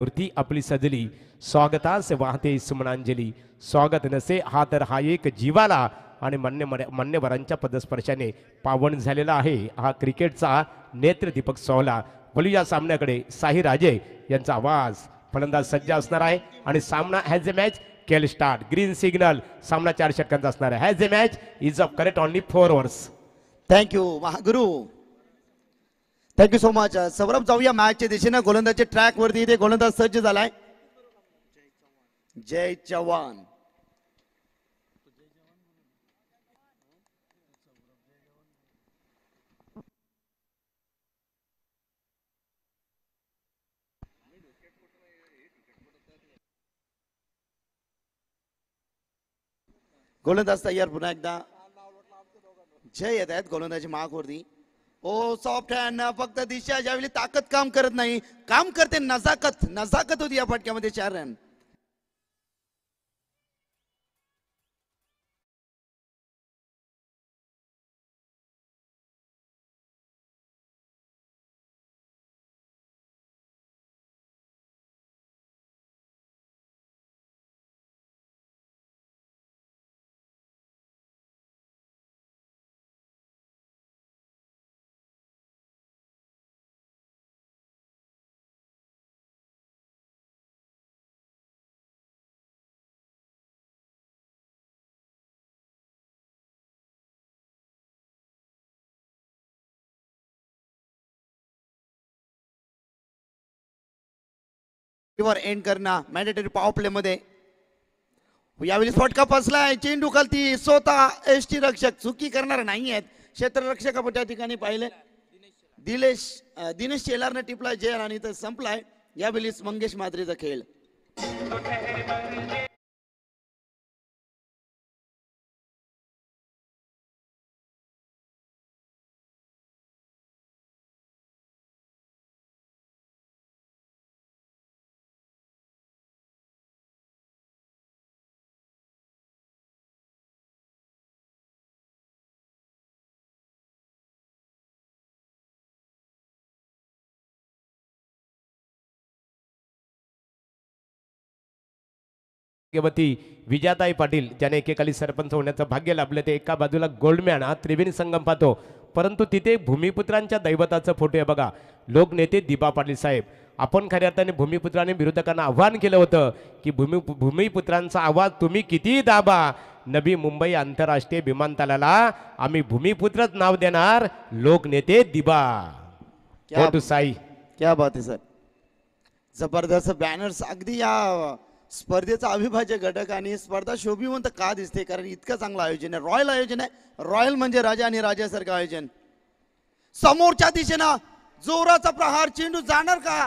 मूर्ती आपली सजली स्वागतास वाहते सुमनांजली स्वागत नसे हा तर हा एक जीवाला आणि मान्यवरांच्या पदस्पर्शाने पावन झालेला आहे हा क्रिकेटचा नेत्रदीपक सोहळा. बोलू या सामन्याकडे. साई राजे यांचा आवाज. फलंदाज सज्ज असणार आहे आणि सामना हॅज ए मॅच केल स्टार्ट. Green signal. सामना 4 षटकांचा असणार आहे. Has a match is of correct only 4 overs. Thank you Mahaguru. Thank you so much. Saurabh जाऊया मॅचच्या दिशेने. गोलंदाजच्या ट्रॅक वरती इथे गोलंदाज सज्ज झालाय. जय चव्हाण. गोलंदाज तयार. पुन्हा एकदा जय येत आहेत गोलंदाजी माग वरती. ओ सॉफ्ट हँड. फक्त दिशा ज्यावेळी ताकद काम करत नाही, काम करते नजाकत. नजाकत होती या फटक्यामध्ये. 4 रन. एंड करणं मॅन्डेटरी पॉवर प्ले मध्ये. यावेळी फटका फसलाय. चेंडू खालती. स्वतः एसटी रक्षक चुकी करणार नाही आहेत. क्षेत्ररक्षक आपण त्या ठिकाणी पाहिले. दिनेश शेलारने टिपलाय जय आणि तर संपलाय यावेळी मंगेश मात्रेचा खेळ. भाग्यवती विजयाताई पाटील ज्याने एकेकाली सरपंच होण्याचं भाग्य लाभलं ते एका बाजूला गोल्डमॅन हा त्रिवेणी संगम पाहतो, परंतु तिथे भूमिपुत्रांच्या दैवताचं फोटो आहे बघा. लोकनेते दिबा पाटील साहेब. आपण खऱ्या अर्थाने भूमिपुत्रांनी विरोधकांना आव्हान केलं होतं की भूमिपुत्रांचा आवाज तुम्ही किती दाबा, नवी मुंबई आंतरराष्ट्रीय विमानतळाला आम्ही भूमिपुत्रच नाव देणार. लोकनेते दिबा. साई. क्या बात आहे सर. जबरदस्त बॅनर्स. अगदी या स्पर्धेचा अविभाज्य घटक आणि स्पर्धा शोभिवंत का दिसते, कारण इतकं चांगलं आयोजन आहे. रॉयल आयोजन आहे. रॉयल म्हणजे राजा आणि राजासारखं आयोजन. समोरच्या दिशेनं जोराचा प्रहार. चेंडू जाणार का?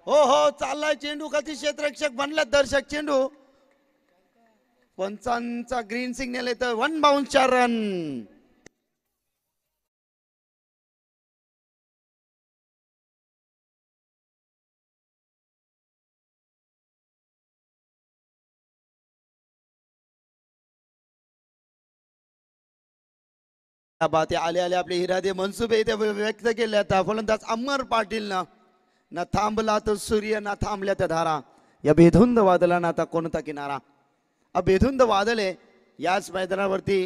हो हो चाललाय चेंडू. खाली क्षेत्ररक्षक बनल्यात दर्शक. चेंडू पंचांचा ग्रीन सिग्नल येतं. 1 बाउन्स 4 रन. बाते आले आले आपले इरादे मनसुबे इथे व्यक्त केले. आता फलंदाज अमर पाटील न थांबला तर सूर्य, ना थांबल्या तर धारा. या बेधुंद वादळानं आता कोणता किनारा. बेधुंद वादळ आहे. याच मैदानावरती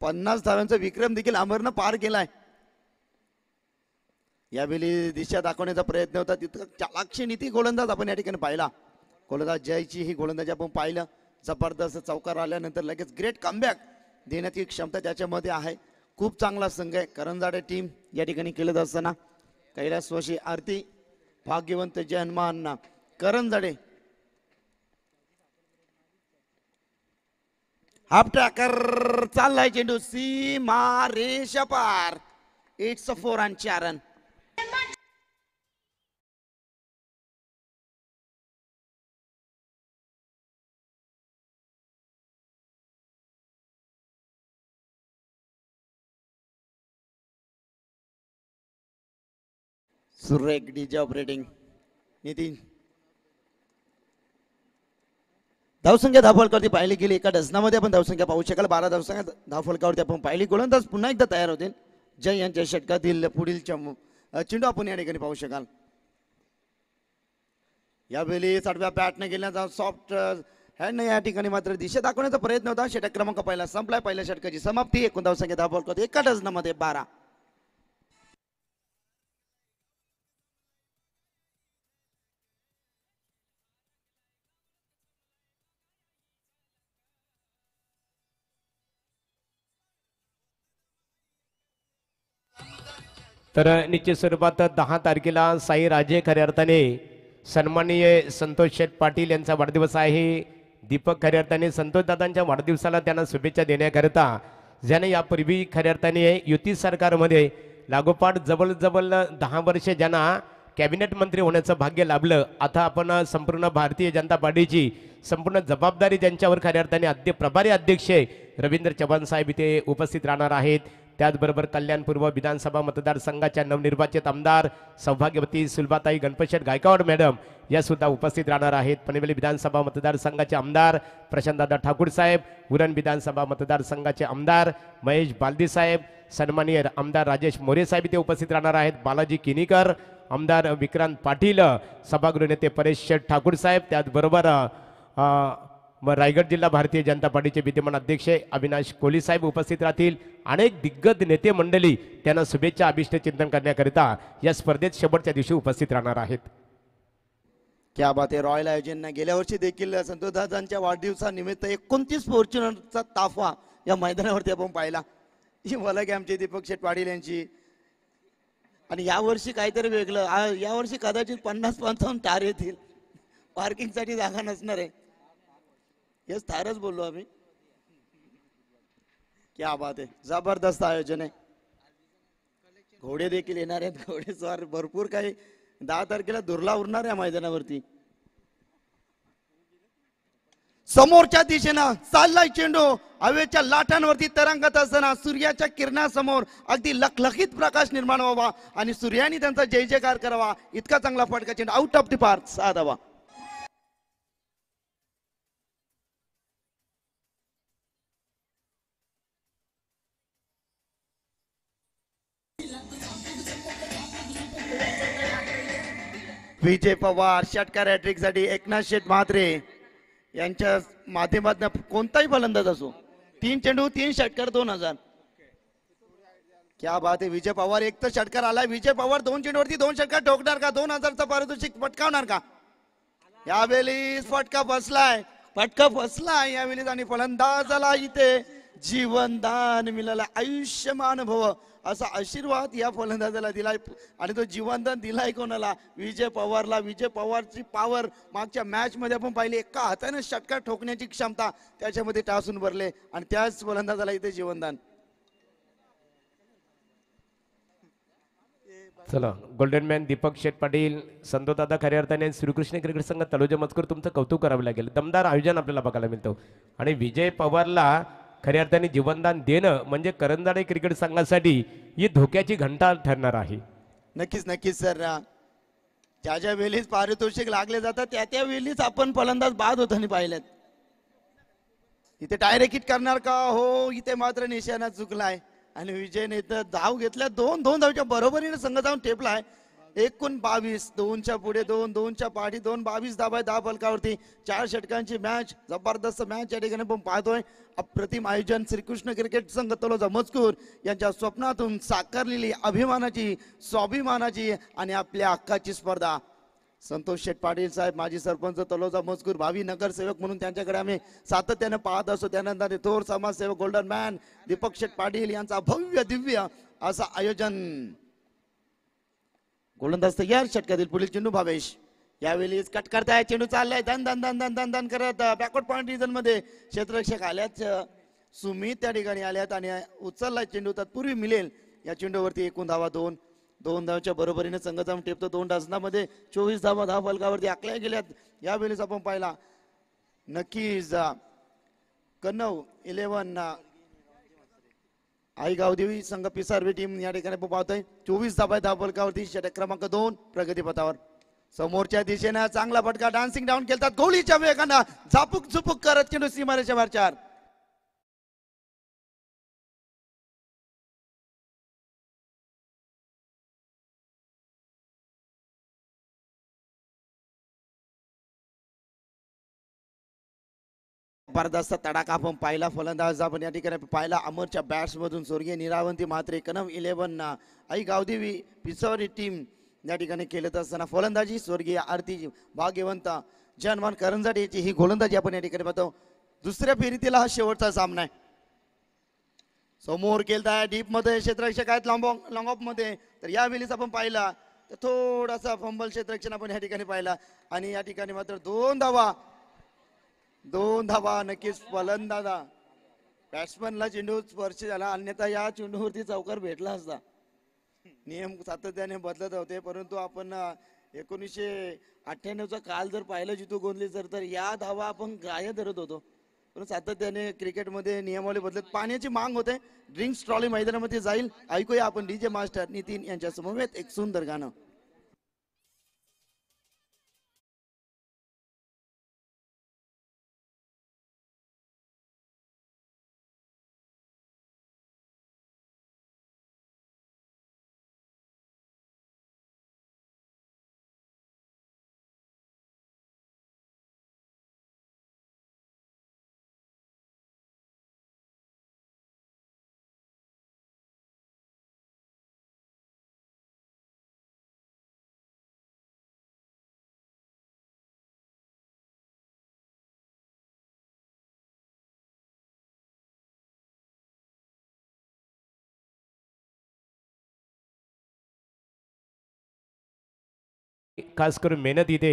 50 धावांचा विक्रम देखील अमरनं पार केलाय. यावेळी दिशा दाखवण्याचा प्रयत्न होता. तितकं चालाक्षी नीती गोलंदाज आपण या ठिकाणी पाहिला. गोलंदाज जयची ही गोलंदाज आपण पाहिलं. जबरदस्त चौकार आल्यानंतर लगेच ग्रेट कमबॅक देण्याची क्षमता त्याच्यामध्ये आहे. खूप चांगला संघ आहे करंजाडे टीम या ठिकाणी खेळत असताना. कैलासवासी आरती भाग्यवंत जन्मांना करंजाडे. हाफ ट्रॅकर चाललाय चेंडू सीमा रेषा पार. 8 4 आणि 4 रन. सुरेख डीजे ऑपरेटिंग. नितीन धावसंख्या धावफलकावरती पाहिली गेली. एका डझनामध्ये आपण धावसंख्या पाहू शकाल. 12 धावसंख्या धावफलकावरती आपण पाहिली. गोलंदाज पुन्हा एकदा तयार होतील. जय यांच्या षटकातील पुढील चेंडू आपण या ठिकाणी पाहू शकाल. यावेळी आडव्या बॅटने गेल्याचा सॉफ्ट हँड या ठिकाणी मात्र दिशा दाखवण्याचा प्रयत्न होता. षटक क्रमांक पहिला संपलाय. पहिल्या षटकाची समाप्ती. एकूण धावसंख्या 10 बॉल करतो एका डझनमध्ये 12. तर निश्चित स्वरूपात 10 तारखेला साई राजे खऱ्या अर्थाने सन्माननीय संतोष शेठ पाटील यांचा वाढदिवस आहे. दीपक खऱ्या अर्थाने संतोष दादांच्या वाढदिवसाला त्यांना शुभेच्छा देण्याकरिता ज्याने यापूर्वी खऱ्या अर्थाने युती सरकारमध्ये लागोपाठ जवळ 10 वर्षे ज्यांना कॅबिनेट मंत्री होण्याचं भाग्य लाभलं, आता आपण संपूर्ण भारतीय जनता पार्टीची संपूर्ण जबाबदारी ज्यांच्यावर खऱ्या अर्थाने प्रभारी अध्यक्ष रवींद्र चव्हाण साहेब इथे उपस्थित राहणार आहेत. त्याचबरोबर कल्याणपूर्व विधानसभा मतदारसंघाच्या नवनिर्वाचित आमदार सौभाग्यवती सुलभाताई गणपतशेठ गायकवाड मॅडम या सुद्धा उपस्थित राहणार आहेत. पनवेल विधानसभा मतदारसंघाचे आमदार प्रशांतदादा ठाकूर साहेब, उरण विधानसभा मतदारसंघाचे आमदार महेश बालदी साहेब, सन्माननीय आमदार राजेश मोरे साहेब इथे उपस्थित राहणार आहेत. बालाजी किनीकर, आमदार विक्रांत पाटील, सभागृह नेते परेश शेठ ठाकूर साहेब, त्याचबरोबर रायगड जिल्हा भारतीय जनता पार्टीचे विद्यमान अध्यक्ष अविनाश कोहली साहेब उपस्थित राहतील. अनेक दिग्गज नेते मंडळी त्यांना शुभेच्छा अभिष्ट चिंतन करण्याकरिता या स्पर्धेत शेवटच्या दिवशी उपस्थित राहणार आहेत. क्या बात आहे. रॉयल आयोजन गेल्या वर्षी देखील संतोषदादांच्या वाढदिवसानिमित्त 29 फॉर्च्युनरचा ताफा या मैदानावरती आपण पाहिला. ही मला की आमचे दीपक शेठ पाटील यांची. आणि यावर्षी काहीतरी वेगळं. यावर्षी कदाचित 50-55 टार येतील. पार्किंगसाठी जागा नसणार आहे. हेच थारच बोललो आम्ही. क्या बात आहे. जबरदस्त आयोजन आहे. घोडे देखील येणार आहेत. घोडेस्वार भरपूर काही 10 तारखेला दुर्ला उरणार आहे मैदानावरती. समोरच्या दिशेनं चाललाय चेंडू. हवेच्या लाटांवरती तरंगत असताना सूर्याच्या किरणासमोर अगदी लखलखीत प्रकाश निर्माण व्हावा आणि सूर्याने त्यांचा जय जयकार करावा इतका चांगला फटका चेंडू आउट ऑफ द पार्क. 6 धावा. विजय पवार षटकार हॅट्रिक साठी एकनाथ शेठ म्हात्रे यांच्या माध्यमातून कोणताही फलंदाज असो 3 चेंडू 3 षटकार 2000. क्या बात आहे. विजय पवार एक तर षटकार आलाय. विजय पवार 2 चेंडूवरती 2 षटकार ठोकणार का? 2000चा पारितोषिक पटकावणार का? यावेळी फटका फसलाय यावेळी आणि फलंदाजाला इथे जीवनदान मिळालं. आयुष्यमान भव असा आशीर्वाद या फलंदाजाला दिलाय आणि तो जीवनदान दिलाय कोणाला? विजय पवारला. विजय पवारची पॉवर मागच्या मॅच मध्ये आपण पाहिली. एका हाताने षटकार ठोकण्याची क्षमता त्याच्यामध्ये टासून भरले आणि त्याच फलंदाजाला इथे जीवनदान. चला गोल्डन मॅन दीपक शेठ पाटील, संतोषदादा खऱ्या अर्थाने श्रीकृष्ण क्रिकेट संघ तलोजा मजकूर तुमचं कौतुक करावं लागेल. दमदार आयोजन आपल्याला बघायला मिळतं. आणि विजय पवारला खऱ्या अर्थाने जीवनदान देणं म्हणजे करंजाडे क्रिकेट संघासाठी ही धोक्याची घंटा ठरणार आहे. नक्कीच सर. ज्या वेळीच पारितोषिक लागले जातात त्या वेळीच आपण फलंदाज बाद होताना पाहिलेत. इथे डायरेक्ट हिट करणार का? हो, इथे मात्र निशाणा चुकलाय आणि विजयने इथं धाव घेतल्या. 2 धावच्या बरोबरीने संघ जाऊन टेपलाय. एकूण 22. 2च्या पुढे 2, 2च्या पाठी 2, 22 धाबा 10 फलकावरती. 4 षटकांची मॅच. जबरदस्त मॅच या ठिकाणी आपण पाहतोय. अप्रतिम आयोजन श्रीकृष्ण क्रिकेट संघ तलोजा मजकूर यांच्या स्वप्नातून साकारलेली अभिमानाची स्वाभिमानाची आणि आपल्या हक्काची स्पर्धा. संतोष शेठ पाटील साहेब माजी सरपंच तलोजा मजकूर, भावी नगरसेवक म्हणून त्यांच्याकडे आम्ही सातत्याने पाहत असतो. त्यानंतर थोर समाजसेवक गोल्डन मॅन दीपक शेठ पाटील यांचा भव्य दिव्य असं आयोजन. गोलंदाज तयार. षटकातील पुढील चेंडू भावेश. यावेळी कट करताय. चेंडू चाललाय धन धन धन धन धन धन करत बॅकवर्ड पॉइंट रिजन मध्ये क्षेत्ररक्षक आल्यात. सुमित त्या ठिकाणी आल्यात आणि उचललाय चेंडू. तत्पूर्वी मिळेल या चेंडूवरती एकूण धावा 2. 2 धावच्या बरोबरीने संघ जाऊन टेपतो. 2 डझनामध्ये 24 धावा 10 फलकावरती आखल्या गेल्यात. यावेळेस आपण पाहिला नक्कीच कन्नव 11 आई गावदेवी संघ पिसारवी टीम या ठिकाणी पाहतोय. 24 धावा 10 फलकावरती. षटक क्रमांक 2 प्रगतीपथावर. समोरच्या दिशेनं चांगला फटका डान्सिंग डाऊन केलतात. गोळीच्या वेगानं झापूक झुपूक करत चेंडू सीमारेच्या बाहेर 4. जबरदस्त तडाखा आपण पाहिला. फलंदाज आपण या ठिकाणी पाहिला अमरच्या बॅट्स मधून स्वर्गीय निरावंती मात्रे कनम 11 आई गावदेवी पिसावरी टीम या ठिकाणी खेळत असताना फलंदाजी स्वर्गीय आरती भाग्यवंत जनमान करंजाट याची ही गोलंदाजी आपण या ठिकाणी पाहतो. दुसऱ्या फेरीतील हा शेवटचा सामना आहे. समोर केलताय डीप मध्ये क्षेत्ररक्षक आहेत लॉंग ऑफ मध्ये. तर या वेळीच आपण पाहिला तर थोडासा फंबल क्षेत्ररक्षण आपण या ठिकाणी पाहिला आणि या ठिकाणी मात्र दोन धावा नक्कीच फलंदाजा बॅट्समनला चेंडू स्पर्श झाला, अन्यथा या चेंडूवरती चौकार भेटला असता. नियम सातत्याने बदलत होते, परंतु आपण 1998चा काल जर पाहिलं जितू गोंधली तर या धावा आपण ग्राह्य धरत होतो. पण सातत्याने क्रिकेटमध्ये नियमावली बदलत पाण्याची मांग होते. ड्रिंक्स ट्रॉली मैदानामध्ये जाईल. ऐकूया आपण डीजे मास्टर नितीन यांच्या समवेत एक सुंदर गाणं. खास करून मेहनत इथे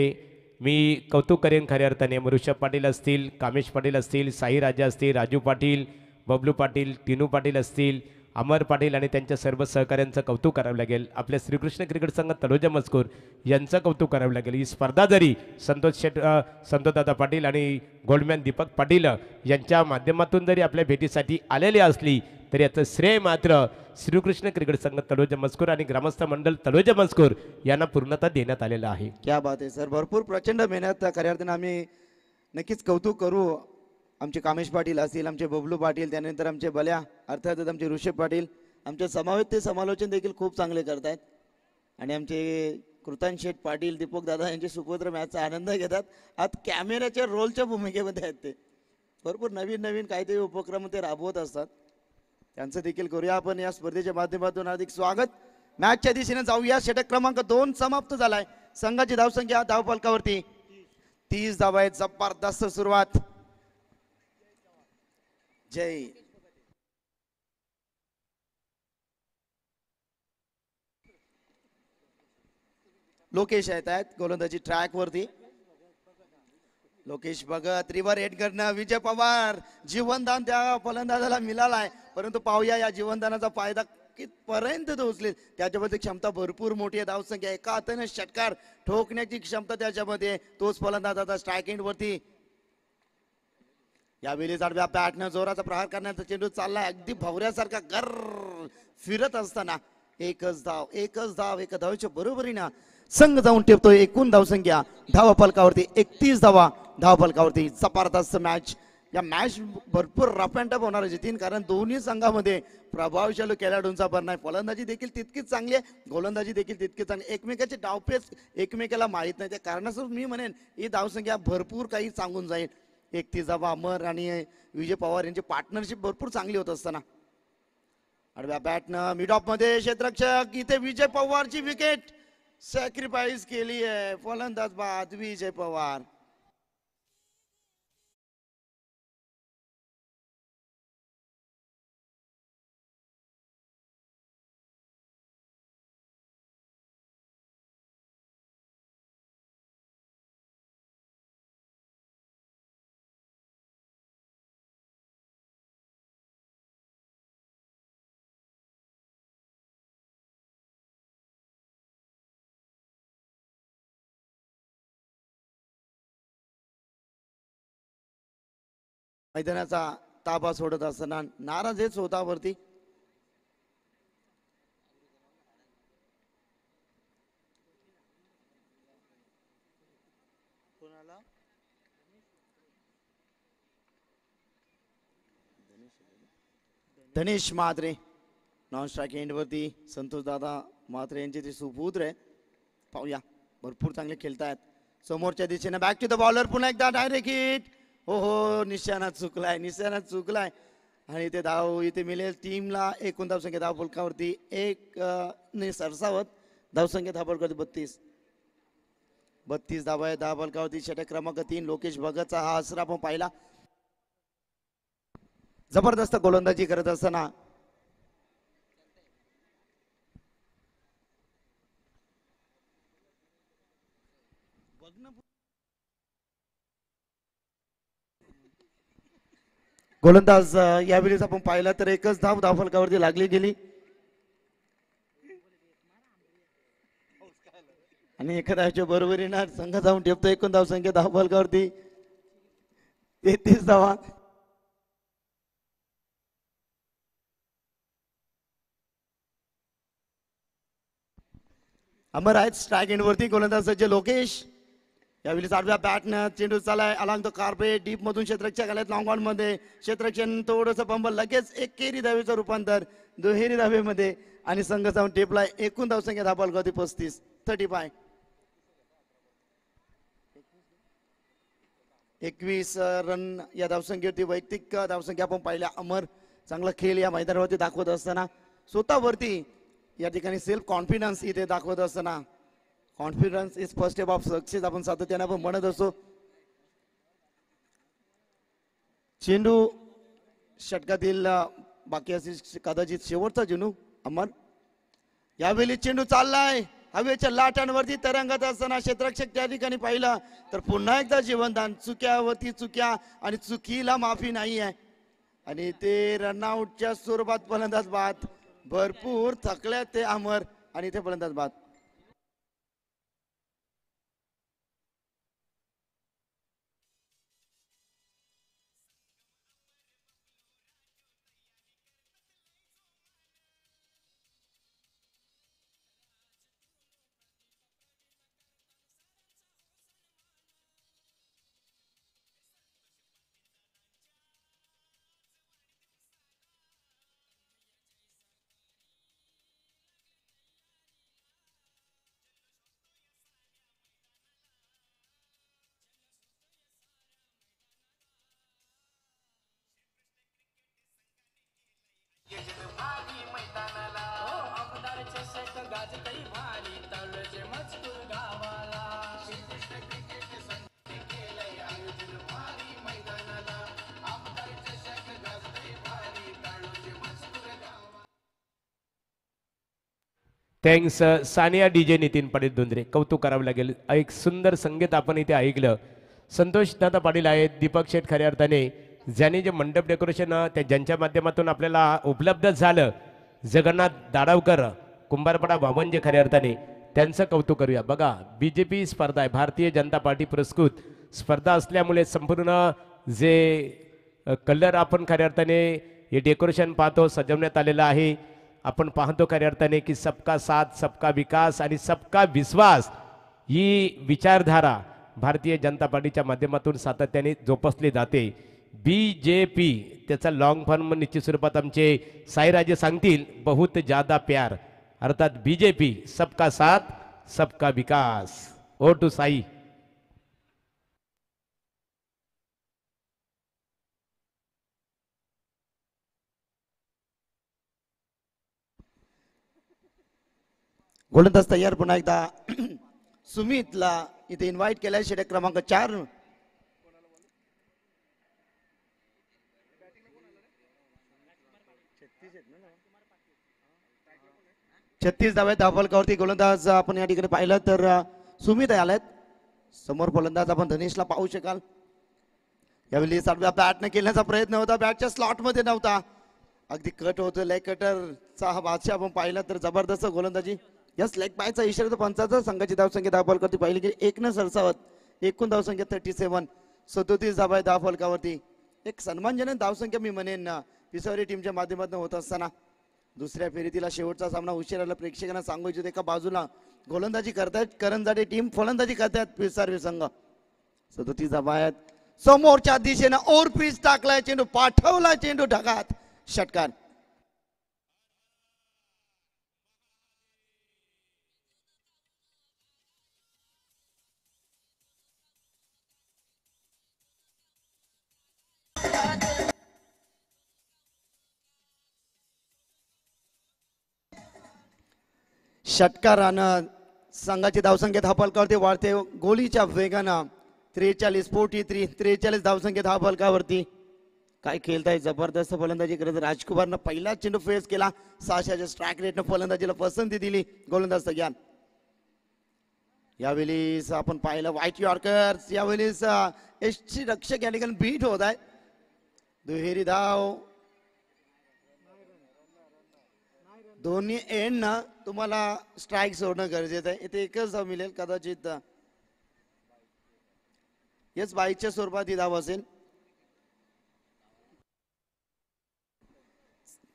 मी कौतुक करेन खऱ्या अर्थाने. ऋषभ पाटील असतील, कामेश पाटील असतील, साई राजा असतील, राजू पाटील, बबलू पाटील, टिनू पाटील असतील, अमर पाटील आणि त्यांच्या सर्व सहकाऱ्यांचं कौतुक करावं लागेल. आपल्या श्रीकृष्ण क्रिकेट संघ तलोजा मजकूर यांचं कौतुक करावं लागेल. ही स्पर्धा जरी संतोषदादा पाटील आणि गोल्डमॅन दीपक पाटील यांच्या माध्यमातून जरी आपल्या भेटीसाठी आलेली असली तरी याचं श्रेय मात्र श्रीकृष्ण क्रिकेट संघ तलोजा मजकूर आणि ग्रामस्थ मंडळ तलोजा मजकूर यांना पूर्णतः देण्यात आलेलं आहे. क्या बात आहे सर. भरपूर प्रचंड मेहनत खऱ्या अर्थाने आम्ही नक्कीच कौतुक करू. आमचे कामेश पाटील असतील, आमचे बबलू पाटील, त्यानंतर आमचे बल्या, अर्थातच आमचे ऋषभ पाटील, आमचे समावेश ते समालोचन देखील खूप चांगले करतायत. आणि आमचे कृतान शेठ पाटील, दीपक दादा यांचे सुपुत्र मॅचचा आनंद घेतात. आज कॅमेऱ्याच्या रोलच्या भूमिकेमध्ये आहेत. ते भरपूर नवीन काहीतरी उपक्रम ते राबवत असतात. त्यांचं देखील करूया आपण या स्पर्धेच्या माध्यमातून. अधिक स्वागत. मॅचच्या दिशेने जाऊया. षटक क्रमांक 2 समाप्त झालाय. संघाची धावसंख्या धावफलकावरती 30 धावा आहेत. जबरदस्त सुरुवात. जय लोकेश आहेत गोलंदाजी ट्रॅक वरती. लोकेश भगत रिव्हर हेड करणं. विजय पवार जीवनदान त्या फलंदाजाला मिळालाय, परंतु पाहूया या जीवनदानाचा फायदा कितपर्यंत तो उचलेल. त्याच्यामध्ये क्षमता भरपूर मोठी आहे. धावसंख्या एका हाताने षटकार ठोकण्याची क्षमता त्याच्यामध्ये. तोच फलंदाज आता स्ट्राईक एंड वरती. यावेळी आडव्या बॅटनं जोराचा प्रहार करण्याचा चेंडू चाललाय अगदी भवऱ्यासारखा गर फिरत असताना. एकच धाव एका धावेच्या बरोबरीनं संघ जाऊन टिपतोय. एकूण धावसंख्या धावफलकावरती 31 धावा धावफलकावरती. जबरदस्त मॅच. या मॅच भरपूर रफ अँड टफ होणार आहे जितीन, कारण दोन्ही संघामध्ये प्रभावशाली खेळाडूंचा भर नाही. फलंदाजी देखील तितकीच चांगली आहे, गोलंदाजी देखील तितकीच चांगली. एकमेकाचे डावपेच एकमेकाला माहीत नाही. त्या कारणास्तव मी म्हणेन ही धावसंख्या भरपूर काही सांगून जाईल. 31 धावा. अमर आणि विजय पवार यांची पार्टनरशिप भरपूर चांगली होत असताना आडव्या बॅटनं मिड ऑफ मध्ये क्षेत्ररक्षक. इथे विजय पवारची विकेट सॅक्रिफाईस केली आहे. फलंदाज बाद विजय पवार. मैदानाचा ताबा सोडत असताना नाराज आहे स्वतःवरती. धनेश म्हात्रे नॉन स्ट्राईक एंड वरती. संतोष दादा म्हात्रे यांचे ते सुपुत्र आहे. पाहूया भरपूर चांगले खेळतायत. समोरच्या दिशेने बॅक टू द बॉलर. पुन्हा एकदा डायरेक्ट हिट. हो हो, निशाणा चुकलाय, निशाणा चुकलाय. आणि इथे धाव इथे मिळेल टीमला. एकूण धावसंख्या धाव फलकावरती एक ने सरसावत. धावसंख्या धाव फलकावरती 32 धावा आहे धाव फलकावरती. षटक क्रमांक 3 लोकेश भगतचा हा आसरा आपण पाहिला. जबरदस्त गोलंदाजी करत असताना गोलंदाज यावेळेस आपण पाहिला तर एकच धाव धावफलकावरती लागली गेली. आणि एका धावच्या बरोबरीनं संघ जाऊन ठेवतो. एकूण धावसंख्या धावफलकावरती 33 धावा. अमर आहेत स्ट्राईक एंडवरती. गोलंदाज सज्ज लोकेश. यावेळी आडव्या बॅटनं चेंडू चालाय अलॉंग द कार्पेट डीप मधून क्षेत्ररक्षक आल्यात लॉंग ऑन मध्ये. क्षेत्ररक्षण थोडंसं पंप लगेच एकेरी धावेचं रूपांतर दुहेरी धावेमध्ये आणि संघ जाऊन टेपलाय. एकूण धावसंख्या धावफलकावरती 35 21 रन या धावसंख्येवरती. वैयक्तिक धावसंख्या आपण पाहिल्या. अमर चांगला खेळ या मैदानावरती दाखवत असताना स्वतःवरती या ठिकाणी सेल्फ कॉन्फिडन्स इथे दाखवत असताना confidence is first step of success आपण सातत्याने आपण म्हणत असतो. चेंडू षटकातील बाकी असेल कदाचित शेवटचा चेंडू. अमर यावेळी चेंडू चाललाय हवेच्या लाटांवरती तरंगत असताना क्षेत्ररक्षक त्या ठिकाणी पाहिलं तर पुन्हा एकदा जीवनदान. चुक्यावरती चुक्या आणि चुकीला माफी नाही आहे. आणि ते रनआउटच्या स्वरूपात फलंदाज बाद. भरपूर थकल्यात ते अमर आणि ते फलंदाज बाद. Thanks Sania DJ Nitin Patil Dhundre. कौतुक करावं लागेल. एक सुंदर संगीत आपण इथे ऐकलं. संतोष दादा पाटील आहेत. दीपक शेठ खऱ्या अर्थाने ज्यांनी जे मंडप डेकोरेशन त्या ज्यांच्या माध्यमातून आपल्याला उपलब्ध झालं. जगन्नाथ दाडावकर कुंभारपडा भावन जे खऱ्या अर्थाने त्यांचं कौतुक करूया. बघा BJP स्पर्धा आहे. भारतीय जनता पार्टी पुरस्कृत स्पर्धा असल्यामुळे संपूर्ण जे कलर आपण खऱ्या अर्थाने हे डेकोरेशन पाहतो सजवण्यात आलेलं आहे. आपण पाहतो खऱ्या अर्थाने की सबका साथ सबका विकास आणि सबका विश्वास ही विचारधारा भारतीय जनता पार्टीच्या माध्यमातून सातत्याने जोपासली जाते. BJP त्याचा लॉंग फॉर्म निश्चित स्वरूपात आमचे साईराजे सांगतील. बहुत ज्यादा प्यार अर्थात BJP सबका साथ सबका विकास. O two Sai. गोलंदाज तयार. पुन्हा एकदा सुमितला इथे इन्व्हाइट केलाय. षटक क्रमांक 4. छत्तीस धाव्या धावफलकावरती. गोलंदाज आपण या ठिकाणी पाहिलं तर सुमित आलेत. समोर फलंदाज आपण धनेशला पाहू शकाल. यावेळी सातव्या बॅटने केल्याचा प्रयत्न होता. बॅटच्या स्लॉट मध्ये नव्हता. अगदी कट होतो. लेग कटरचा हा बादशाह आपण पाहिला तर जबरदस्त गोलंदाजी. यस लेग बायचा इशारा तर पंचाचा. संघाची धावसंख्या धावफलकावरती पाहिली की 1 न सरसावत. एकूण धावसंख्या 37. 37 धावा धावफलकावरती. एक सन्मानजनक धावसंख्या मी म्हणेन पिसावरी टीमच्या माध्यमातून होत असताना दुसऱ्या फेरीतीला शेवटचा सामना उशिराला प्रेक्षकांना सांगू इच्छितो. एका बाजूला गोलंदाजी करतायत करंजाडे टीम. फलंदाजी करतायत पिसावरी संघ. 37 धावा आहेत. समोरच्या दिशेनं ओव्हर पिच टाकलाय. चेंडू पाठवला. चेंडू ढगात. षटकार. षटकारानं संघाची धावसंख्या धावफलकावरती वाढते गोलीच्या वेगानं 43 धावसंख्या धावफलकावरती. काय खेळताय, जबरदस्त फलंदाजी करत राजकुमारनं पहिला चेंडू फेस केला. 600च्या स्ट्राईक रेटनं फलंदाजीला पसंती दिली गोलंदाज तयार. यावेळी आपण पाहिलं व्हाईट यॉर्कर्स, यावेळी एसटी रक्षक या ठिकाणी बीट होत आहे. दुहेरी धाव दोन्ही एंड ना तुम्हाला स्ट्राईक सोडणं गरजेचं आहे. इथे एकच धाव मिळेल कदाचित, येस बाईकच्या स्वरूपात ही धाव असेल.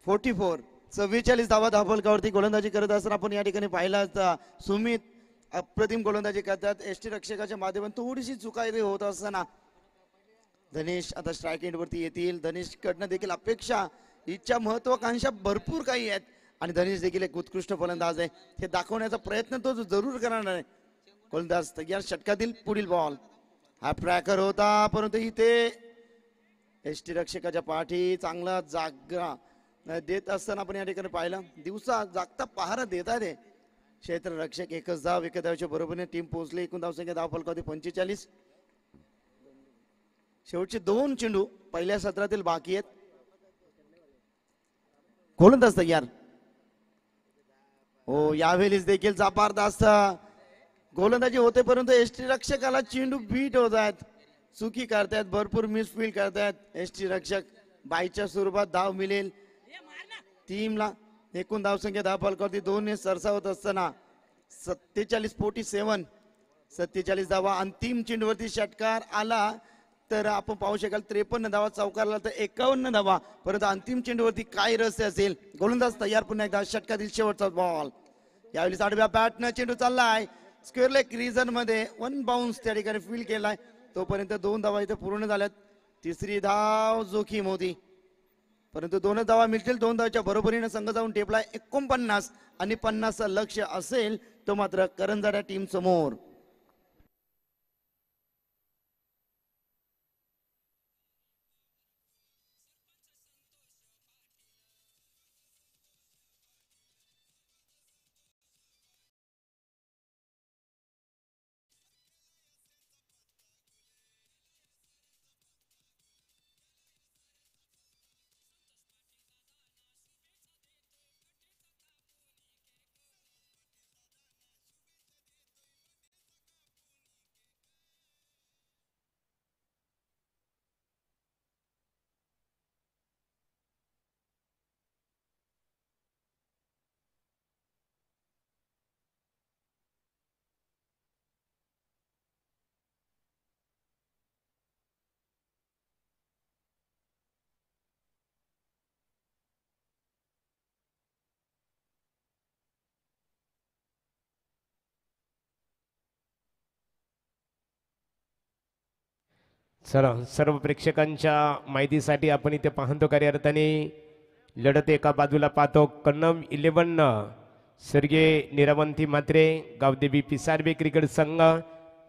44 धावा धावफलकावरती गोलंदाजी करत असताना आपण या ठिकाणी पाहिलं सुमित अप्रतिम गोलंदाजी करतात. एसटी रक्षकाच्या माध्यमातून थोडीशी चुका इथे होत असताना धनेश आता स्ट्राईक एंड वरती येतील. धनेश कडनं देखील अपेक्षा, इच्छा, महत्वाकांक्षा भरपूर काही आहेत आणि धनेश देखील एक उत्कृष्ट फलंदाज आहे हे दाखवण्याचा प्रयत्न तो जरूर करणार आहे. गोलंदाज तयार. षटकातील पुढील बॉल हा ट्रॅकर होता, परंतु इथे एसटी रक्षकाच्या पाठी चांगला जागा देत असताना आपण या ठिकाणी पाहिलं दिवसा जागता पहारा देतात हे क्षेत्र रक्षक. एकच धाव, एका धावच्या बरोबरीने टीम पोहोचली. एकूण धावसंख्या धावफलकावरती 45. शेवटचे 2 चेंडू पहिल्या सत्रातील बाकी आहेत. गोलंदाज तयार. हो, यावेळीच देखील जबरदस्त गोलंदाजी होते, परंतु एसटी रक्षकाला चेंडू बीट होत आहेत, चुकी करतायत, भरपूर मिसफील्ड करतायत एसटी रक्षक. बाईच्या स्वरूपात धाव मिळेल टीमला. एकूण धावसंख्या धावफलकावरती 2 सरसावत असताना 47 धावा. अंतिम चेंडूवरती षटकार आला तर आपण पाहू शकाल 53 धावा, चौकारला तर 51 धावा, परंतु अंतिम चेंडूवरती काय रहस्य असेल. गोलंदाज तयार. पुन्हा एकदा षटकातील शेवटचा बॉल. यावेळी आडव्या बॅटनं चेंडू चाललाय स्क्वेअर लेग रिजन मध्ये. 1 बाउन्स त्या ठिकाणी फील केलाय. तोपर्यंत 2 धावा इथे पूर्ण झाल्यात. तिसरी धाव जोखीम होती, परंतु 2 धावा मिळतील. 2 धावाच्या बरोबरीने संघ जाऊन टेपलाय 49 आणि 50 लक्ष असेल तो मात्र करंजाड्या टीम समोर. चला, सर्व प्रेक्षकांच्या माहितीसाठी आपण इथे पाहतो कार्यर्थाने लढत एका बाजूला पाहतो कन्नम 11 स्वर्गीय निरावंती मात्रे गावदेवी पिसारबे क्रिकेट संघ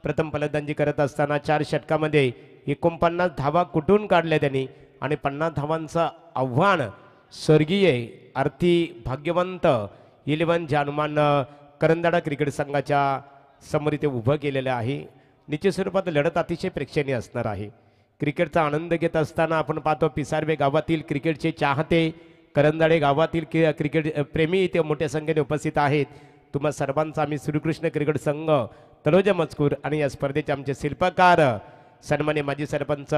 प्रथम फलंदाजी करत असताना 4 षटकामध्ये 49 धावा कुठून काढल्या त्यांनी आणि 50 धावांचं आव्हान स्वर्गीय आरती भाग्यवंत 11 जानुमान करंजाडा क्रिकेट संघाच्या समोर इथे उभं केलेलं आहे. निश्चित स्वरूपात लढत अतिशय प्रेक्षणीय असणार आहे. क्रिकेटचा आनंद घेत असताना आपण पाहतो पिसारबे गावातील क्रिकेटचे चाहते, करंजाडे गावातील क्रिकेट प्रेमी इथे मोठ्या संख्येने उपस्थित आहेत. तुम्हा सर्वांचा आम्ही श्रीकृष्ण क्रिकेट संघ तलोजा मजकूर आणि या स्पर्धेचे आमचे शिल्पकार सन्मान्य माजी सरपंच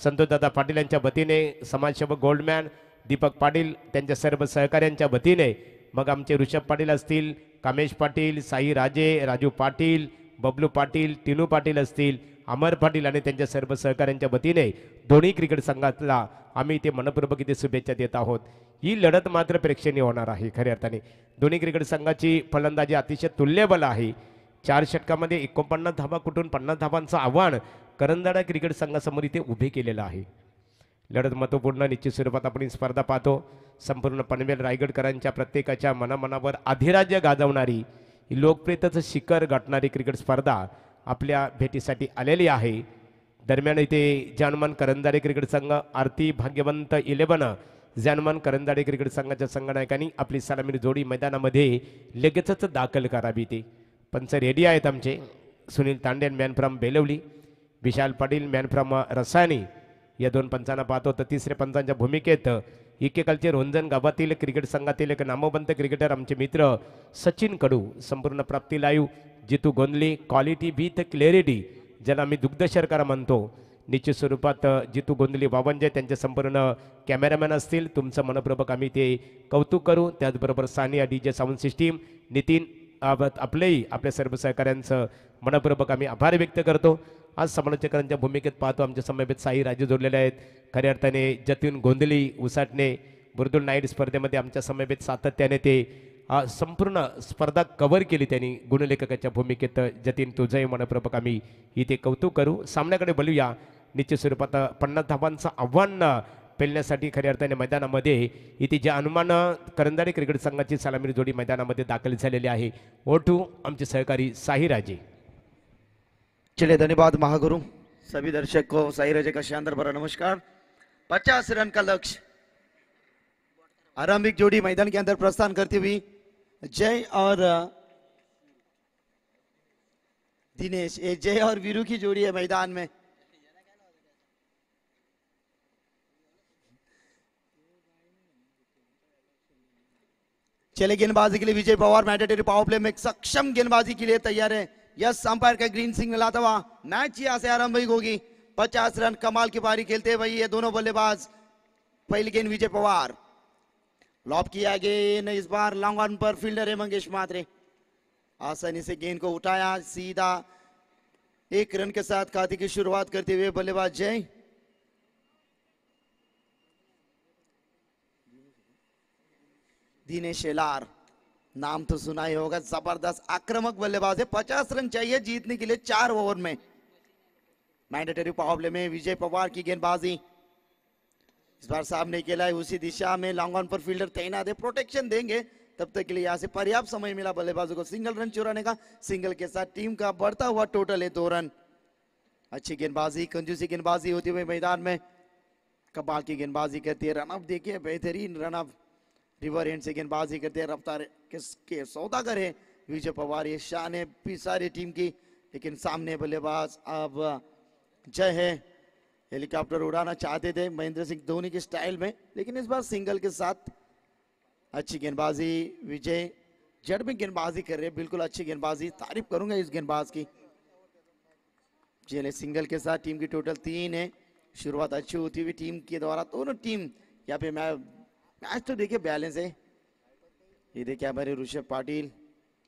संतोषदादा पाटील यांच्या वतीने, समाजसेवक गोल्डमॅन दीपक पाटील त्यांच्या सर्व सहकाऱ्यांच्या वतीने, मग आमचे ऋषभ पाटील असतील, कामेश पाटील, साई राजे, राजू पाटील, बबलू पाटील, टिनू पाटील असतील, अमर पाटील आणि त्यांच्या सर्व सहकाऱ्यांच्या वतीने दोन्ही क्रिकेट संघातला आम्ही इथे मनपूर्वक इथे शुभेच्छा देत आहोत. ही लढत मात्र प्रेक्षणीय होणार आहे. खऱ्या अर्थाने दोन्ही क्रिकेट संघाची फलंदाजी अतिशय तुल्यबल आहे. 4 षटकामध्ये 49 धावा कुठून 50 धावांचं आव्हान करंजाडा क्रिकेट संघासमोर इथे उभे केलेलं आहे. लढत महत्त्वपूर्ण निश्चित स्वरूपात आपण ही स्पर्धा पाहतो. संपूर्ण पनवेल रायगडकरांच्या प्रत्येकाच्या मनामनावर अधिराज्य गाजवणारी लोकप्रियतेचं शिखर गाठणारी क्रिकेट स्पर्धा आपल्या भेटीसाठी आलेली आहे. दरम्यान इथे जानुमान करंजाडे क्रिकेट संघ आरती भाग्यवंत 11 जानमान करंजाडे क्रिकेट संघाच्या संघनायकांनी आपली सलामी जोडी मैदानामध्ये लगेचच दाखल करावी. ते पंच रेडी आहेत आमचे. Sunil Tanden man from Belavli, Vishal Patil man from Rasayani या दोन पंचांना पाहतो. तर तिसऱ्या पंचांच्या भूमिकेत इकेकालचे रोंजण गावातील क्रिकेट संघातील एक नामवंत क्रिकेटर आमचे मित्र सचिन कडू. संपूर्ण प्राप्ती live Jitu Gondale, quality with clarity, ज्याला आम्ही दुग्ध शर्करा म्हणतो. निश्चित स्वरूपात जितू गोंदली बावनजे त्यांचे संपूर्ण कॅमेरामॅन असतील. तुमचं मनपूर्वक आम्ही ते कौतुक करू. त्याचबरोबर Sania DJ sound system, Nitin आपलेही आपल्या सर्व सहकाऱ्यांचं मनपूर्वक आम्ही आभार व्यक्त करतो. आज समालोचकांच्या भूमिकेत पाहतो आमच्या समवेत साई राजे जोडलेले आहेत. खऱ्या अर्थाने जतीन गोंधली उसाटणे बुर्दुल नाईट स्पर्धेमध्ये आमच्या समवेत सातत्याने ते संपूर्ण स्पर्धा कव्हर केली त्यांनी गुणलेखकाच्या भूमिकेत. जतीन तुझंही मनपूर्वक आम्ही इथे कौतुक करू. सामन्याकडे बोलूया. निश्चित स्वरूपात 50 धावांचं आव्हान पेलण्यासाठी खऱ्या अर्थाने मैदानामध्ये इथे जे अनुमान करंजाडे क्रिकेट संघाची सलामी जोडी मैदानामध्ये दाखल झालेली आहे. ओटू आमचे सहकारी साई राजे. चलिए धन्यवाद महागुरु. सभी दर्शक को साई राजे का शानदार भरा नमस्कार. 50 रन का लक्ष्य. आरंभिक जोड़ी मैदान के अंदर प्रस्थान करती हुई जय और दिनेश, ये जय और वीरू की जोड़ी है मैदान में. चले गेंदबाजी के लिए Vijay Pawar mandatory power play में सक्षम गेंदबाजी के लिए तैयार है. यस अंपायर का ग्रीन सिग्नल आता हुआ मैच यहां से आरंभिक होगी. 50 रन कमाल की पारी खेलते हैं भाई ये दोनों बल्लेबाज. पहली गेंद विजय पवार, लॉब किया गेंद इस बार लॉन्ग ऑन पर फील्डर है मंगेश मात्रे. आसानी से गेंद को उठाया सीधा. 1 रन के साथ खाते की शुरुआत करते हुए बल्लेबाज जय. दिनेश शेलार, नाम तो सुना ही होगा. जबरदस्त आक्रामक बल्लेबाज है. 50 रन चाहिए जीतने के लिए 4 ओवर में. मैंडेटरी पावर प्ले में विजय पवार की गेंदबाजी इस बार सामने खेला है उसी दिशा में. लॉन्ग ऑन पर फील्डर तैनात है, प्रोटेक्शन देंगे. तब तक के लिए यहाँ से पर्याप्त समय मिला बल्लेबाजों को सिंगल रन चुराने का. सिंगल के साथ टीम का बढ़ता हुआ टोटल है 2 रन. अच्छी गेंदबाजी, कंजूसी गेंदबाजी होती हुई मैदान में. कमाल की गेंदबाजी करती है. रनअप देखिए, बेहतरीन रनअप. रिवर एंड से गेंदबाजी करते हैं. रफ्तार किसके सौदागर है विजय पवार. ये शान है सारी टीम की. लेकिन सामने बल्लेबाज अब जय है. हेलीकॉप्टर उड़ाना चाहते थे महेंद्र सिंह धोनी की स्टाइल में, लेकिन इस बार सिंगल के साथ अच्छी गेंदबाजी. विजय जड़ में गेंदबाजी कर रहे हैं, बिल्कुल अच्छी गेंदबाजी. तारीफ करूंगा इस गेंदबाज की. चले सिंगल के साथ टीम की टोटल 3 है. शुरुआत अच्छी होती हुई टीम के द्वारा. दोनों टीम यहाँ पे मैच तो देखिए बैलेंस है. ये देखिए हमारे ऋषभ पाटिल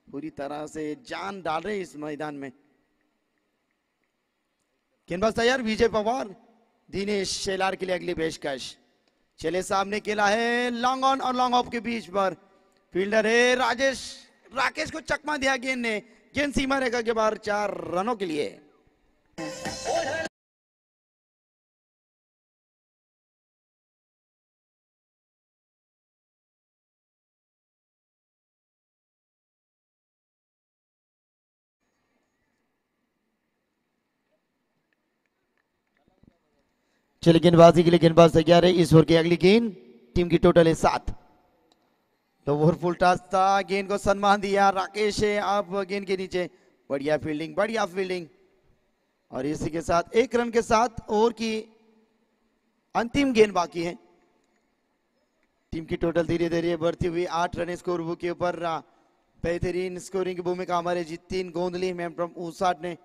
पूरी तरह से जान डाल रहे इस मैदान में. गेंदबाज तैयार विजय पवार. दिनेश शेलार के लिए अगली पेशकश. चले सामने खेला है लॉन्ग ऑन और लॉन्ग ऑफ के बीच पर. फील्डर है राकेश को चकमा दिया गेंद ने. गेंद सीमा रेखा के बाहर 4 रनों के लिए. चलिए गेंदबाजी के लिए गेंदबाज तैयार है. इस ओवर की अगली गेंद. टीम की टोटल है 7. तो ओवर फुल टॉस था. गेंद को सम्मान दिया राकेश है अब गेंद के नीचे. बढ़िया फील्डिंग, बढ़िया फील्डिंग. और इसी के साथ 1 रन के साथ ओवर की अंतिम गेंद बाकी है. टीम की टोटल धीरे धीरे बढ़ती हुई 8 रन स्कोर बुक के ऊपर. बेहतरीन स्कोरिंग की भूमिका हमारे जितिन गोंदली मैन फ्रॉम ऊसाट ने.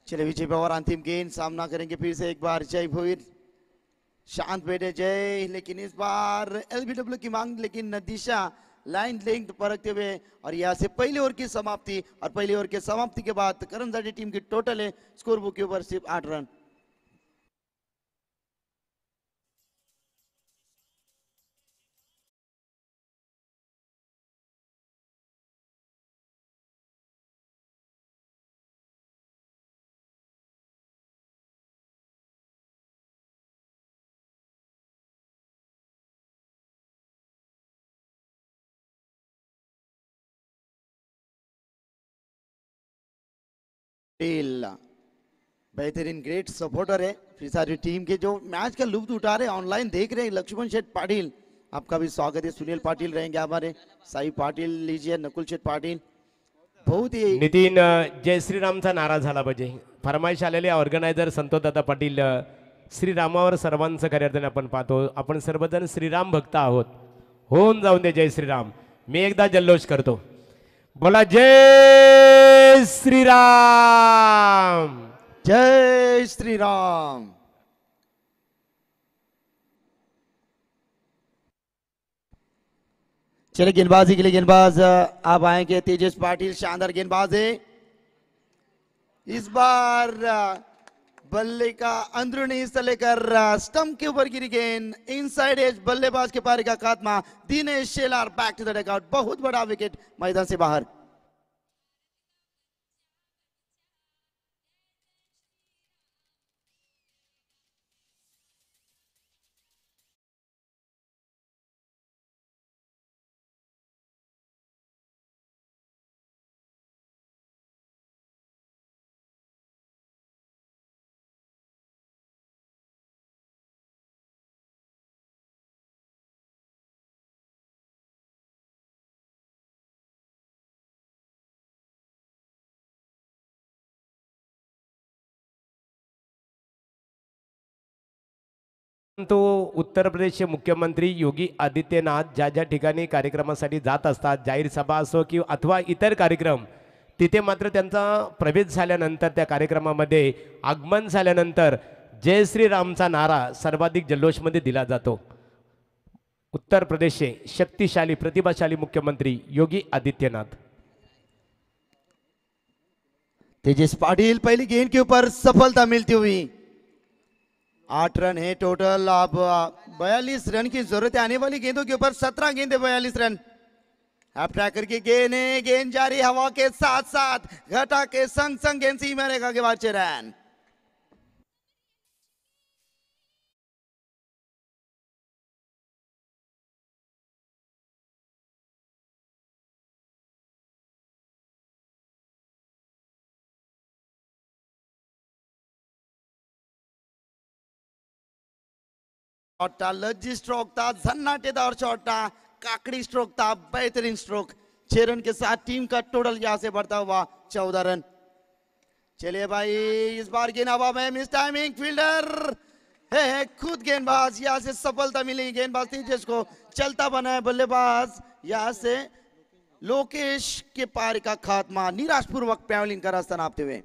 चले विजय पवार अंतिम गेंद. सामना करेंगे फिर से एक बार जय भोईर. शांत बैठे जय, लेकिन इस बार एलबीडब्ल्यू की मांग, लेकिन दिशा लाइन लेंथ परखते हुए. और यहाँ से पहले ओवर की समाप्ति. और पहले ओवर की समाप्ति के बाद करंजाड़ी टीम की टोटल है स्कोर बुक के ऊपर सिर्फ 8 रन. बेहतरीन ग्रेट सपोर्टर है फिर सारी टीम के जो मैच का लुत्फ उठा रहे ऑनलाइन देख रहे हैं। लक्ष्मण शेठ पाटिल आपका भी स्वागत है। सुनील पाटिल रहेंगे हमारे, साई पाटिल लीजिए, नकुल शेठ पाटिल। बहुत ही नितीन जय श्रीरामचा नारा झाला पाहिजे. फरमाईश आलेले ऑर्गनायझर संतोषदादा पाटील श्रीरामावर सर्वांचं खऱ्या अर्थाने आपण पाहतो. आपण सर्वजण श्रीराम भक्त आहोत. होऊन जाऊन दे जय श्रीराम. मी एकदा जल्लोष करतो. बोला जय श्रीराम. जय श्री राम. चले गेंदबाजी के लिए गेंदबाज अब आएंगे तेजस पाटिल. शानदार गेंदबाज है. इस बार बल्ले का अंदरूनी हिस्सा लेकर स्टंप के ऊपर गिरी गेंद. इनसाइड एज बल्लेबाज के पारी का खात्मा. Dinesh Shelar back to the dugout. बहुत बड़ा विकेट मैदान से बाहर. परंतु उत्तर प्रदेशचे मुख्यमंत्री योगी आदित्यनाथ ज्या ज्या ठिकाणी कार्यक्रमासाठी जात असतात, जाहीर सभा असो की अथवा इतर कार्यक्रम, तिथे मात्र त्यांचा प्रवेश झाल्यानंतर त्या कार्यक्रमामध्ये आगमन झाल्यानंतर जय श्रीरामचा नारा सर्वाधिक जल्लोषमध्ये दिला जातो. उत्तर प्रदेशचे शक्तिशाली प्रतिभाशाली मुख्यमंत्री योगी आदित्यनाथ. तेजस पाटिल पहली गेंद के ऊपर सफलता मिलती हुई. 8 रन है टोटल. अब 42 रन की जरूरत है. आने वाली गेंदों के ऊपर 17 गेंदे 42 रन. अब ट्रैकर की गेंद है. गेंद जारी हवा के साथ साथ घटा के संग संग गेंद सीमा रेखा के बाद 6 रन. शॉट लज्जी स्ट्रोक था, झन्नाटेदार शॉट था, काकड़ी स्ट्रोक था, बेहतरीन स्ट्रोक. 6 रन के साथ टीम का टोटल यहां से बढ़ता हुआ 14 रन. चलिए भाई, इस बार गेंद हवा में. मिस टाइमिंग फील्डर है खुद गेंदबाज. यहां से सफलता मिली गेंदबाज तेजस को. चलता बना है बल्लेबाज. यहां से लोकेश के पार का खात्मा. निराशपूर्वक पैवलिन का रास्ता नापते हुए.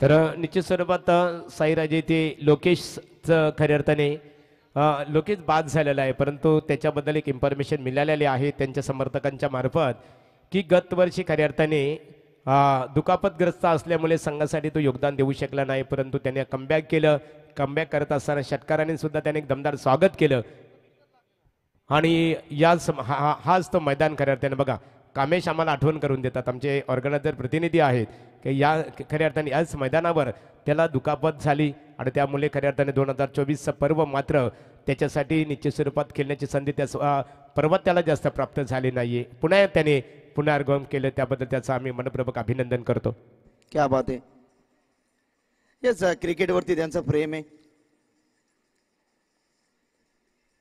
तर निश्चित स्वरूपात साईराजे इथे लोकेशचं खऱ्या अर्थाने लोकेश बाद झालेला आहे. परंतु त्याच्याबद्दल एक इन्फॉर्मेशन मिळालेली आहे त्यांच्या समर्थकांच्या मार्फत की गत वर्षी खऱ्या अर्थाने दुखापतग्रस्त असल्यामुळे संघासाठी तो योगदान देऊ शकला नाही. परंतु त्याने कमबॅक केलं. कमबॅक करत असताना षटकाराने सुद्धा त्याने एक दमदार स्वागत केलं. आणि हाच तो मैदान खऱ्या अर्थाने बघा. कामेश आम्हाला आठवण करून देतात, आमचे ऑर्गनायझर प्रतिनिधी आहेत की या खऱ्या अर्थाने याच मैदानावर त्याला दुखापत झाली आणि त्यामुळे खऱ्या अर्थाने 2024चं पर्व मात्र त्याच्यासाठी निश्चित स्वरूपात खेळण्याची संधी त्या पर्वात त्याला जास्त प्राप्त झाली नाहीये. पुन्हा त्याने पुनरागमन केलं, त्याबद्दल त्याचं आम्ही मनपूर्वक अभिनंदन करतो. क्या बात है. येस, क्रिकेटवरती त्यांचं प्रेम आहे.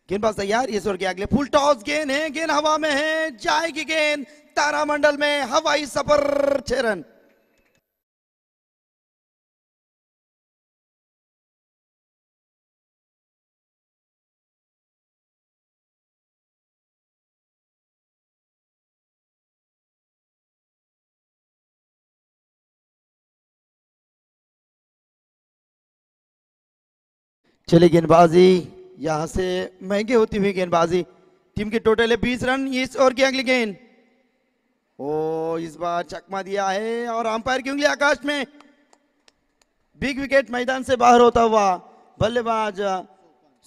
गेंदबाज तैयार. इस ओवर के अगले फुल टॉस गेंद है. गेंद हवा में है. जाएगी गेंद तारामंडल में. हवाई सफर. 6 रन. चले गेंदबाजी यहां से महंगे होती हुई गेंदबाजी. टीम के टोटल है 20 रन. इस ओवर की अगली गेंद. ओ, इस बार चकमा दिया है और अंपायर की उंगली आकाश में. बिग विकेट मैदान से बाहर होता हुआ बल्लेबाज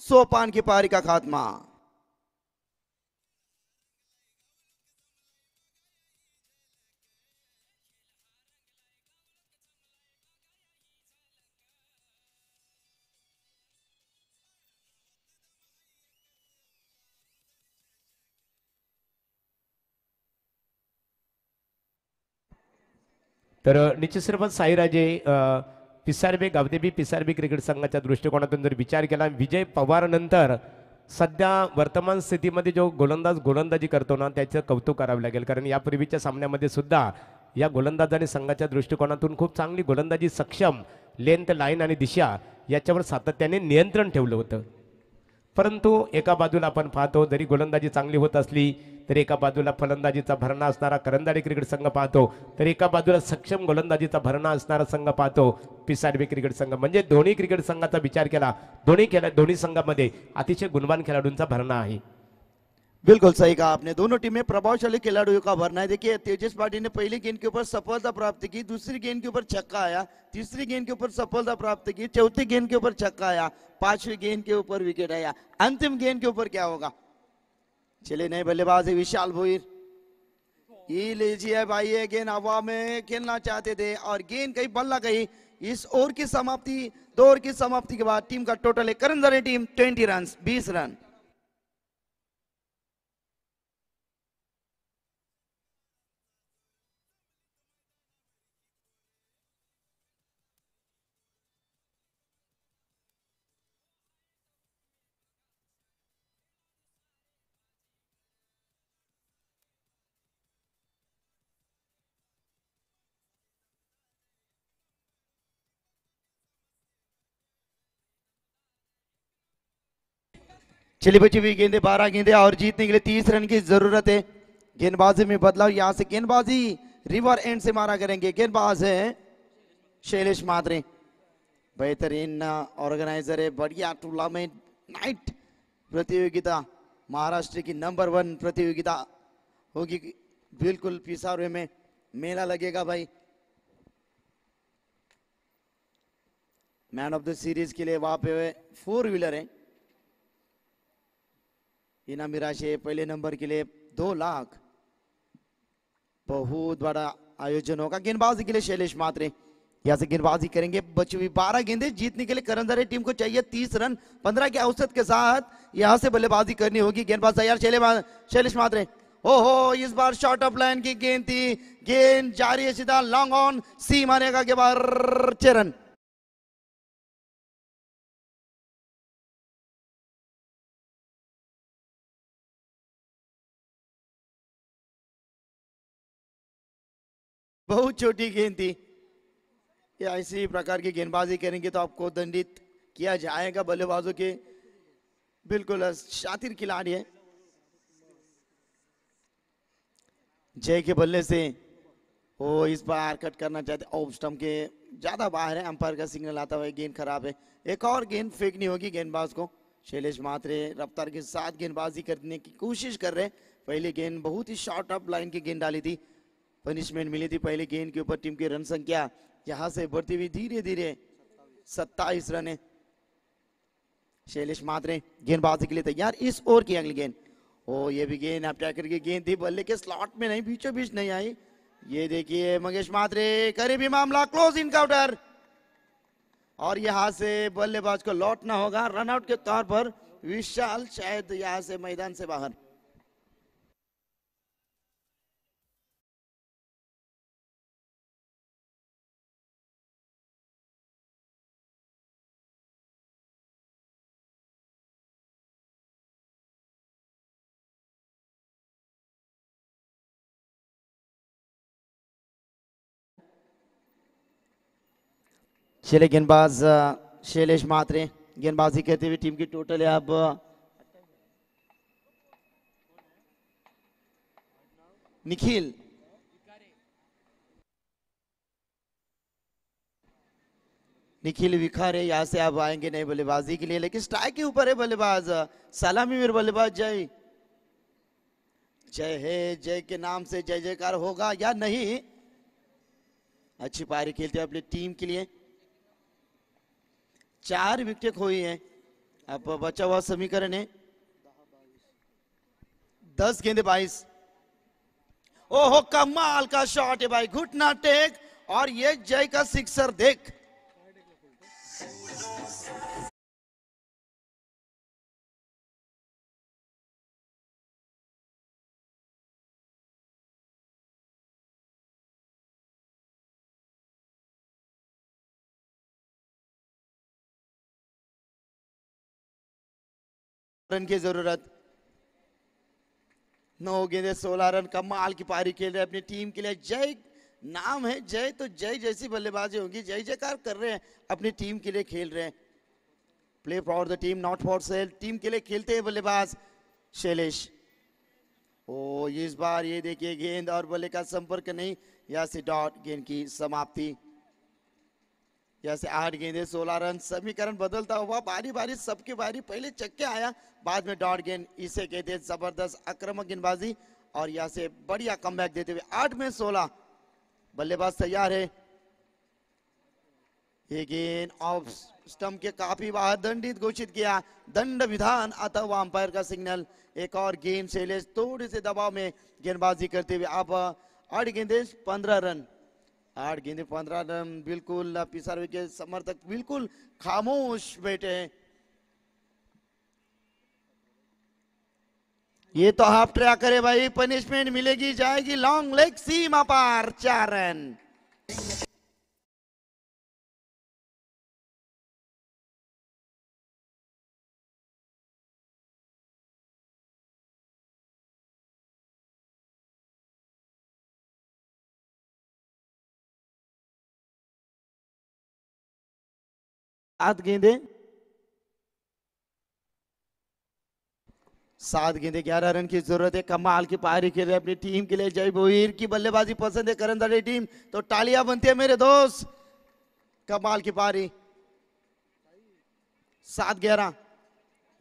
सोपान की पारी का खात्मा. तर निश्चित स्वरूपात साईराजे पिसारबे गावदेवी पिसारबे क्रिकेट संघाच्या दृष्टिकोनातून जर विचार केला विजय पवार नंतर सध्या वर्तमान स्थितीमध्ये जो गोलंदाजी करतो ना त्याचं कौतुक करावं लागेल कारण यापूर्वीच्या सामन्यामध्ये सुद्धा या गोलंदाजाने संघाच्या दृष्टिकोनातून खूप चांगली गोलंदाजी सक्षम लेंथ लाईन आणि दिशा याच्यावर सातत्याने नियंत्रण ठेवलं होतं. परंतु एका बाजूला आपण पाहतो जरी गोलंदाजी चांगली होत असली तरी एका बाजूला फलंदाजीचा भरणा असणारा करंदाडी क्रिकेट संघ पाहतो तर एका बाजूला सक्षम गोलंदाजीचा भरणा असणारा संघ पाहतो पिसारबे क्रिकेट संघ. म्हणजे दोन्ही क्रिकेट संघाचा विचार केला दोन्ही संघामध्ये अतिशय गुणवान खेळाडूंचा भरणा आहे. बिल्कुल सही कहा आपने. दोनों टीमें प्रभावशाली खिलाड़ियों का भरना है. देखिए तेजस पाटिल ने पहली गेंद के ऊपर सफलता प्राप्त की, दूसरी गेंद के ऊपर छक्का आया, तीसरी गेंद के ऊपर सफलता प्राप्त की, चौथी गेंद के ऊपर छक्का आया, पांचवी गेंद के ऊपर विकेट आया. अंतिम गेंद के ऊपर क्या होगा? चले नए बल्लेबाज है विशाल भोईर. ये लीजिए भाई ये गेंद हवा में खेलना चाहते थे और गेंद कहीं बल्ला गई. इस ओवर की समाप्ति 2 ओवर की समाप्ति के बाद टीम का टोटल है करंदरी टीम 20 रन 20 रन. चली बची हुई गेंदे 12 गेंदे और जीतने के लिए 30 रन की जरूरत है. गेंदबाजी में बदलाव यहां से गेंदबाजी रिवर एंड से मारा करेंगे. गेंदबाज है शैलेश मात्रे. बेहतरीन ऑर्गेनाइजर है. बढ़िया टूर्नामेंट नाइट प्रतियोगिता महाराष्ट्र की नंबर 1 प्रतियोगिता होगी. बिल्कुल पिसावरे में मेला लगेगा भाई. मैन ऑफ द सीरीज के लिए वहां पे 4 व्हीलर है. इनामी राशि पहले नंबर के लिए 2 लाख. बहुत बड़ा आयोजन होगा. गेंदबाजी के लिए शैलेश मात्रे यहां से गेंदबाजी करेंगे. बची हुई 12 गेंदे जीतने के लिए करंदरी टीम को चाहिए 30 रन. 15 के औसत के साथ यहां से बल्लेबाजी करनी होगी. गेंदबाज तैयार शैलेश मात्रे. ओहो इस बार शॉर्ट ऑफ लाइन की गेंद थी. गेंद जारी है सीधा लॉन्ग ऑन सी मारेगा के बाद 6 रन. बहुत छोटी गेंद थी. ये ऐसी प्रकार की गेंदबाजी करेंगे तो आपको दंडित किया जाएगा. बल्लेबाजों के बिल्कुल शातिर खिलाड़ी है. जय के बल्ले से वो इस बार कट करना चाहते ऑफ स्टंप के ज्यादा बाहर है. अंपायर का सिग्नल आता हुआ गेंद खराब है. एक और गेंद फेंकनी होगी गेंदबाज को. शैलेश मात्रे रफ्तार के साथ गेंदबाजी करने की कोशिश कर रहे. पहली गेंद बहुत ही शॉर्ट ऑफ लाइन की गेंद डाली थी. पनिशमेंट मिली थी पहली गेंद के ऊपर. टीम की रन संख्या यहां से बढ़ती हुई धीरे धीरे 27 रन है. शैलेश मात्रे गेंदबाजी के लिए तैयार. इस ओवर की अगली गेंद. ओ ये भी गेंद अटैकर की गेंद थी. बल्ले के स्लॉट में नहीं बीचों बीच नहीं आई. ये देखिए मंगेश मात्रे करीबी मामला क्लोज इनकाउंटर और यहां से बल्लेबाज को लौटना होगा. रनआउट के तौर पर विशाल शायद यहां से मैदान से बाहर. चले गेंदबाज शैलेश मात्रे गेंदबाजी करते हुए. टीम की टोटल है अब निखिल विखारे यहां से अब आएंगे नए बल्लेबाजी के लिए. लेकिन स्ट्राइक के ऊपर है बल्लेबाज. सलामी में बल्लेबाज जय. जय है. जय के नाम से जय जयकार होगा या नहीं. अच्छी पारी खेलते हैं अपनी टीम के लिए. 4 विकेट खोई है. अब बचा हुआ समीकरण है 10 गेंदे 22. ओहो कमाल का शॉट है भाई. घुटना टेक और ये जय का सिक्सर देख. रन की जरूरत। 9 गेंदे 16 रन, कमाल की पारी खेल रहे हैं अपनी टीम के लिए। जय नाम है जय, तो जय जैसी बल्लेबाजी होगी, जय जयकार कर रहे हैं, अपनी टीम के लिए खेल रहे हैं। Play for the team not for self, team के लिए खेलते हैं बल्लेबाज शैलेश। ओ इस बार ये देखिए गेंद और बल्ले का संपर्क नहीं, यहाँ से डॉट, गेंद की समाप्ति। यहाँ से 8 गेंदे 16 रन, समीकरण बदलता हुआ बारी बारी सबकी बारी, पहले चक्के आया बाद में डॉट गेंद, इसे कहते हैं जबरदस्त आक्रामक गेंदबाजी। और यहाँ से बढ़िया कमबैक देते हुए 8 में 16, बल्लेबाज तैयार है। ये गेंद ऑफ स्टंप के काफी बाहर, दंडित घोषित किया, दंड विधान आता हुआ अंपायर का सिग्नल। एक और गेंद शैलेश थोड़े से दबाव में गेंदबाजी करते हुए अब 8 गेंदे 15 रन, 8 गेंदे 15 रन। बिल्कुल पिसारवे के समर्थक बिल्कुल खामोश बैठे हैं। ये तो हाफ ट्रैक करे भाई, पनिशमेंट मिलेगी, जाएगी लॉन्ग लेग, सीमा पार 4 रन। सात गेंदे 11 रन की जरूरत है। कमाल की पारी खेल रहे अपनी टीम के लिए। जय भोईर की बल्लेबाजी पसंद है करंदाड़ी टीम, तो तालियां बनती है मेरे दोस्त। कमाल की पारी 7-11।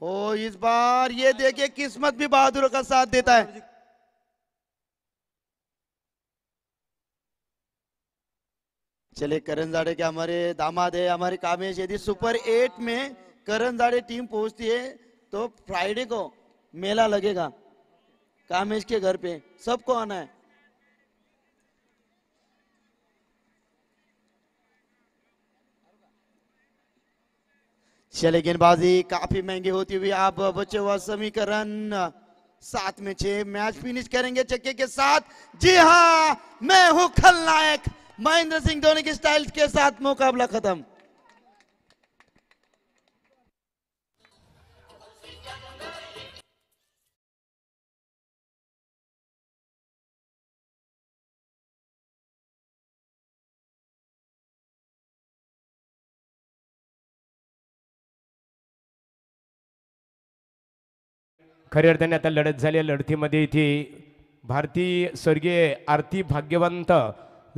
ओ इस बार ये देखिए किस्मत भी बहादुरों का साथ देता है। चले करंजाड़े के हमारे दामाद है, हमारे कामेश, यदि सुपर 8 में करंजाड़े टीम पहुंचती है तो फ्राइडे को मेला लगेगा कामेश के घर पे, सबको आना है। चले गेंदबाजी काफी महंगी होती हुई आप बचे हुआ समीकरण 7 में 6, मैच फिनिश करेंगे चक्के के साथ। जी हाँ, मैं हूं खलनायक, महेंद्र सिंह धोनी की स्टाइल के साथ मुकाबला खत्म। खऱ्या अर्थाने आता लढत झाली आहे। लढतीमध्ये इथे भारतीय स्वर्गीय आरती भाग्यवंत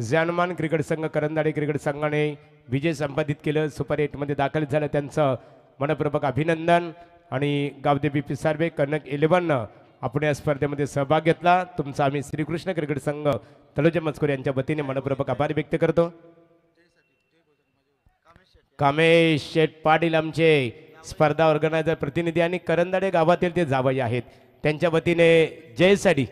जानमान क्रिकेट संघ करंदाडे क्रिकेट संघाने विजय संपादित केलं, सुपर 8 मध्ये दाखल झालं, त्यांचं मनपूर्वक अभिनंदन। आणि गावदेवी पिसारवे कनक 11 आपण या स्पर्धेमध्ये सहभाग घेतला, तुमचा आम्ही श्रीकृष्ण क्रिकेट संघ तळोजा मजकूर यांच्या वतीने मनपूर्वक आभार व्यक्त करतो। कामेश शेठ पाटील आमचे स्पर्धा ऑर्गनायझर प्रतिनिधी आणि करंदाडे गावातील ते जावई आहेत, त्यांच्या वतीने जयसाठी